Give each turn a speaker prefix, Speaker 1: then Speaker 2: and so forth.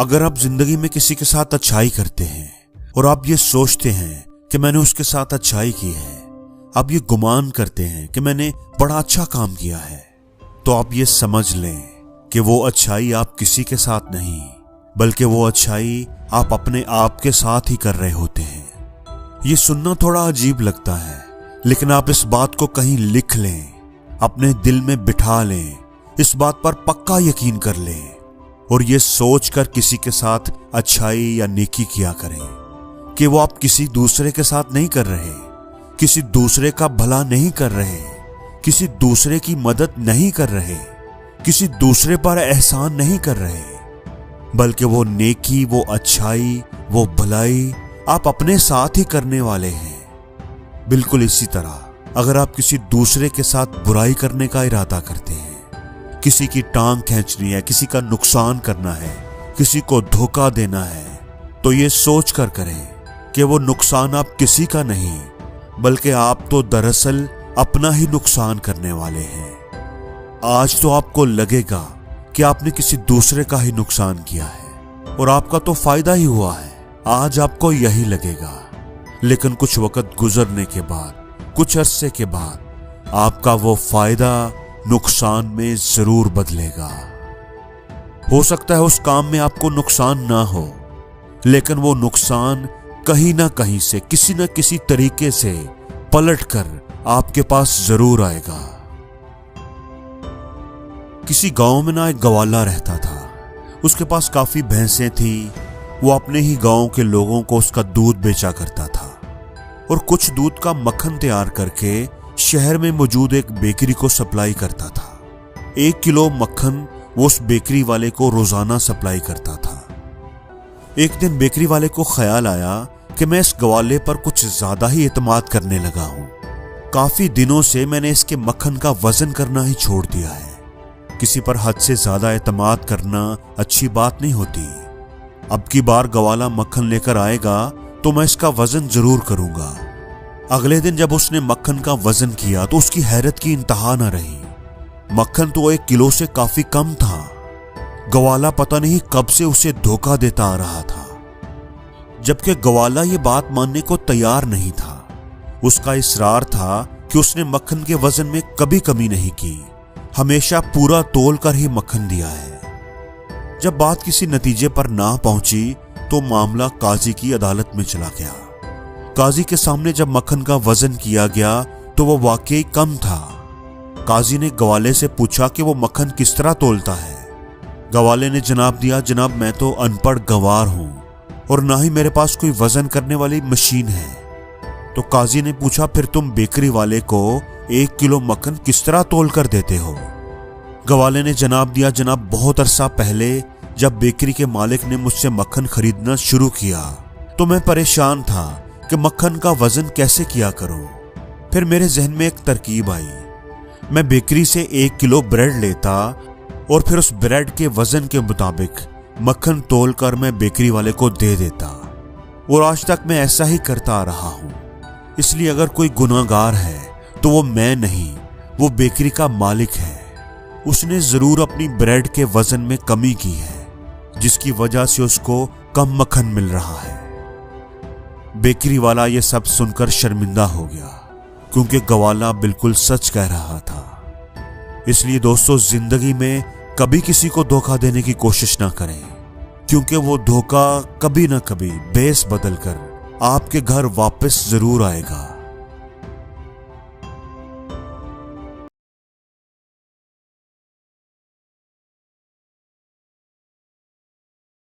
Speaker 1: अगर आप जिंदगी में किसी के साथ अच्छाई करते हैं और आप ये सोचते हैं कि मैंने उसके साथ अच्छाई की है, आप ये गुमान करते हैं कि मैंने बड़ा अच्छा काम किया है, तो आप ये समझ लें कि वो अच्छाई आप किसी के साथ नहीं, बल्कि वो अच्छाई आप अपने आप के साथ ही कर रहे होते हैं। ये सुनना थोड़ा अजीब लगता है, लेकिन आप इस बात को कहीं लिख लें, अपने दिल में बिठा लें, इस बात पर पक्का यकीन कर लें और ये सोचकर किसी के साथ अच्छाई या नेकी किया करें कि वो आप किसी दूसरे के साथ नहीं कर रहे, किसी दूसरे का भला नहीं कर रहे, किसी दूसरे की मदद नहीं कर रहे, किसी दूसरे पर एहसान नहीं कर रहे, बल्कि वो नेकी, वो अच्छाई, वो भलाई आप अपने साथ ही करने वाले हैं। बिल्कुल इसी तरह अगर आप किसी दूसरे के साथ बुराई करने का इरादा करते हैं, किसी की टांग खींचनी है, किसी का नुकसान करना है, किसी को धोखा देना है, तो ये सोच कर करें कि वो नुकसान आप किसी का नहीं, बल्कि आप तो दरअसल अपना ही नुकसान करने वाले हैं। आज तो आपको लगेगा कि आपने किसी दूसरे का ही नुकसान किया है और आपका तो फायदा ही हुआ है, आज आपको यही लगेगा, लेकिन कुछ वक्त गुजरने के बाद, कुछ अरसे के बाद आपका वो फायदा नुकसान में जरूर बदलेगा। हो सकता है उस काम में आपको नुकसान ना हो, लेकिन वो नुकसान कहीं ना कहीं से, किसी न किसी तरीके से पलटकर आपके पास जरूर आएगा। किसी गांव में ना एक गवाला रहता था। उसके पास काफी भैंसें थी। वो अपने ही गांव के लोगों को उसका दूध बेचा करता था और कुछ दूध का मक्खन तैयार करके शहर में मौजूद एक बेकरी को सप्लाई करता था। 1 किलो मक्खन वो उस बेकरी वाले को रोजाना सप्लाई करता था। एक दिन बेकरी वाले को ख्याल आया कि मैं इस गवाले पर कुछ ज्यादा ही एतमाद करने लगा हूं। काफी दिनों से मैंने इसके मक्खन का वजन करना ही छोड़ दिया है। किसी पर हद से ज्यादा एतमाद करना अच्छी बात नहीं होती। अब की बार गवाला मक्खन लेकर आएगा तो मैं इसका वजन जरूर करूंगा। अगले दिन जब उसने मक्खन का वजन किया तो उसकी हैरत की इंतहा न रही। मक्खन तो 1 किलो से काफी कम था। गवाला पता नहीं कब से उसे धोखा देता आ रहा था, जबकि गवाला ये बात मानने को तैयार नहीं था। उसका इसरार था कि उसने मक्खन के वजन में कभी कमी नहीं की, हमेशा पूरा तोल कर ही मक्खन दिया है। जब बात किसी नतीजे पर ना पहुंची तो मामला काजी की अदालत में चला गया। काजी के सामने जब मक्खन का वजन किया गया तो वो वाकई कम था। काजी ने गवाले से पूछा कि वो मक्खन किस तरह तोलता है। गवाले ने जवाब दिया, जनाब मैं तो अनपढ़ गवार हूं और ना ही मेरे पास कोई वजन करने वाली मशीन है। तो काजी ने पूछा, फिर तुम बेकरी वाले को 1 किलो मक्खन किस तरह तोल कर देते हो? गवाले ने जवाब दिया, जनाब बहुत अरसा पहले जब बेकरी के मालिक ने मुझसे मक्खन खरीदना शुरू किया तो मैं परेशान था कि मक्खन का वजन कैसे किया करूं। फिर मेरे जहन में एक तरकीब आई। मैं बेकरी से 1 किलो ब्रेड लेता और फिर उस ब्रेड के वजन के मुताबिक मक्खन तोल कर मैं बेकरी वाले को दे देता और आज तक मैं ऐसा ही करता आ रहा हूं। इसलिए अगर कोई गुनाहगार है तो वो मैं नहीं, वो बेकरी का मालिक है। उसने जरूर अपनी ब्रेड के वजन में कमी की है, जिसकी वजह से उसको कम मक्खन मिल रहा है। बेकरी वाला ये सब सुनकर शर्मिंदा हो गया, क्योंकि गवाला बिल्कुल सच कह रहा था। इसलिए दोस्तों, जिंदगी में कभी किसी को धोखा देने की कोशिश ना करें, क्योंकि वो धोखा कभी ना कभी बेस बदल कर आपके घर वापस जरूर आएगा।